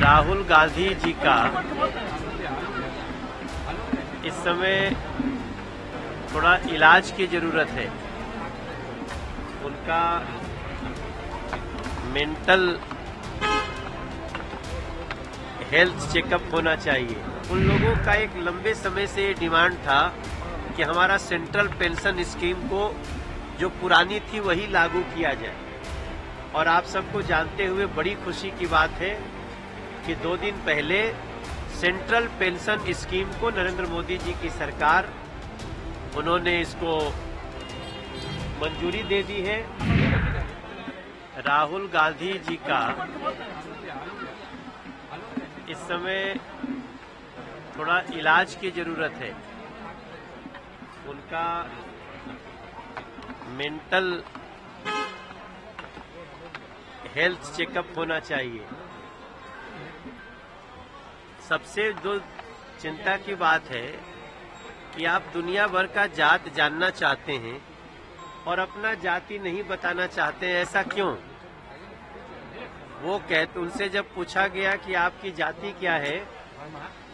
राहुल गांधी जी का इस समय थोड़ा इलाज की जरूरत है। उनका मेंटल हेल्थ चेकअप होना चाहिए। उन लोगों का एक लंबे समय से ये डिमांड था कि हमारा सेंट्रल पेंशन स्कीम को जो पुरानी थी वही लागू किया जाए। और आप सबको जानते हुए बड़ी खुशी की बात है कि 2 दिन पहले सेंट्रल पेंशन स्कीम को नरेंद्र मोदी जी की सरकार उन्होंने इसको मंजूरी दे दी है। राहुल गांधी जी का इस समय थोड़ा इलाज की जरूरत है। उनका मेंटल हेल्थ चेकअप होना चाहिए। सबसे जो चिंता की बात है कि आप दुनिया भर का जात जानना चाहते हैं और अपना जाति नहीं बताना चाहते हैं, ऐसा क्यों? वो कहते, उनसे जब पूछा गया कि आपकी जाति क्या है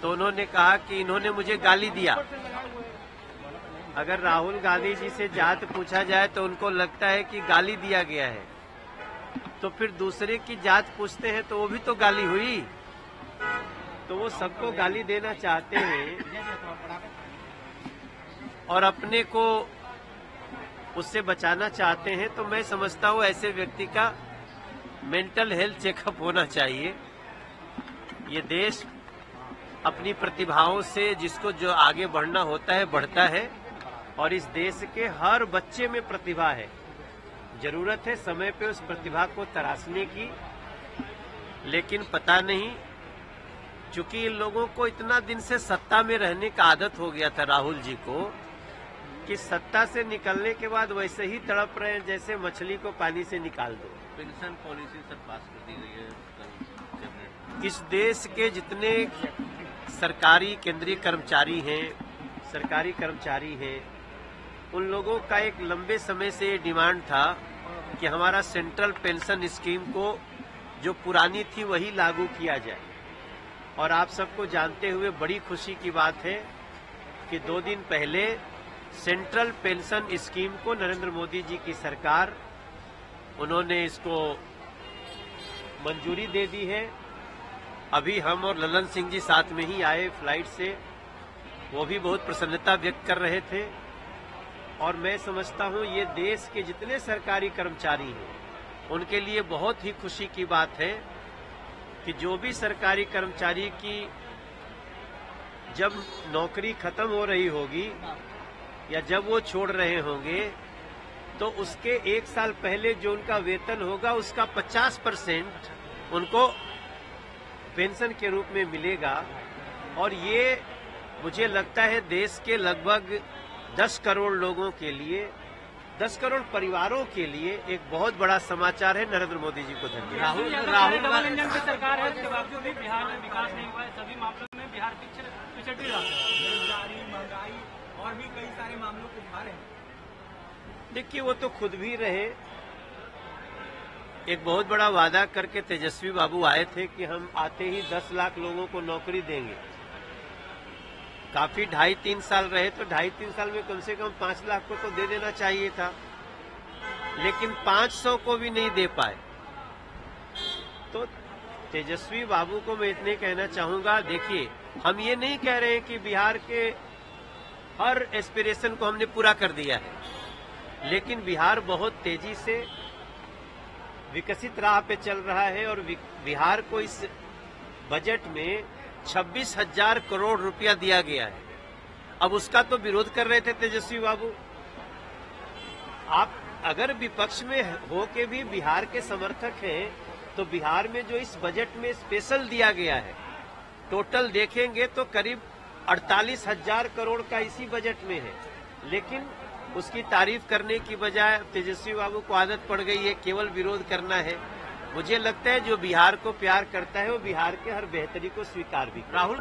तो उन्होंने कहा कि इन्होंने मुझे गाली दिया। अगर राहुल गांधी जी से जात पूछा जाए तो उनको लगता है कि गाली दिया गया है, तो फिर दूसरे की जात पूछते हैं तो वो भी तो गाली हुई। तो वो सबको गाली देना चाहते हैं और अपने को उससे बचाना चाहते हैं। तो मैं समझता हूँ ऐसे व्यक्ति का मेंटल हेल्थ चेकअप होना चाहिए। ये देश अपनी प्रतिभाओं से जिसको जो आगे बढ़ना होता है बढ़ता है, और इस देश के हर बच्चे में प्रतिभा है। जरूरत है समय पे उस प्रतिभा को तराशने की, लेकिन पता नहीं, चूंकि इन लोगों को इतना दिन से सत्ता में रहने का आदत हो गया था राहुल जी को, कि सत्ता से निकलने के बाद वैसे ही तड़प रहे हैं जैसे मछली को पानी से निकाल दो। पेंशन पॉलिसी सर पास कर दी गई है। इस देश के जितने सरकारी केंद्रीय कर्मचारी हैं, सरकारी कर्मचारी हैं, उन लोगों का एक लंबे समय से ये डिमांड था कि हमारा सेंट्रल पेंशन स्कीम को जो पुरानी थी वही लागू किया जाए। और आप सबको जानते हुए बड़ी खुशी की बात है कि 2 दिन पहले सेंट्रल पेंशन स्कीम को नरेंद्र मोदी जी की सरकार उन्होंने इसको मंजूरी दे दी है। अभी हम और ललन सिंह जी साथ में ही आए फ्लाइट से, वो भी बहुत प्रसन्नता व्यक्त कर रहे थे। और मैं समझता हूँ ये देश के जितने सरकारी कर्मचारी हैं उनके लिए बहुत ही खुशी की बात है कि जो भी सरकारी कर्मचारी की जब नौकरी खत्म हो रही होगी या जब वो छोड़ रहे होंगे तो उसके 1 साल पहले जो उनका वेतन होगा उसका 50% उनको पेंशन के रूप में मिलेगा। और ये मुझे लगता है देश के लगभग 10 करोड़ लोगों के लिए, 10 करोड़ परिवारों के लिए एक बहुत बड़ा समाचार है। नरेंद्र मोदी जी को धन्यवाद। राहुल डबल इंजन की सरकार है, उसके बावजूद भी बिहार में विकास नहीं हुआ है। सभी मामलों में बिहार पिछड़ रहा है। बेरोजगारी, महंगाई और भी कई सारे मामलों को उठा रहे हैं। देखिए, वो तो खुद भी रहे। एक बहुत बड़ा वादा करके तेजस्वी बाबू आए थे कि हम आते ही 10 लाख लोगों को नौकरी देंगे। काफी 2.5-3 साल रहे तो 2.5-3 साल में कम से कम 5 लाख को तो दे देना चाहिए था, लेकिन 500 को भी नहीं दे पाए। तो तेजस्वी बाबू को मैं इतने कहना चाहूंगा, देखिए हम ये नहीं कह रहे हैं कि बिहार के हर एस्पिरेशन को हमने पूरा कर दिया है, लेकिन बिहार बहुत तेजी से विकसित राह पे चल रहा है। और बिहार को इस बजट में 26,000 करोड़ रुपया दिया गया है। अब उसका तो विरोध कर रहे थे तेजस्वी बाबू। आप अगर विपक्ष में हो के भी बिहार के समर्थक हैं तो बिहार में जो इस बजट में स्पेशल दिया गया है, टोटल देखेंगे तो करीब 48,000 करोड़ का इसी बजट में है। लेकिन उसकी तारीफ करने की बजाय तेजस्वी बाबू को आदत पड़ गई है केवल विरोध करना है। मुझे लगता है जो बिहार को प्यार करता है वो बिहार के हर बेहतरी को स्वीकार भी करता है। राहुल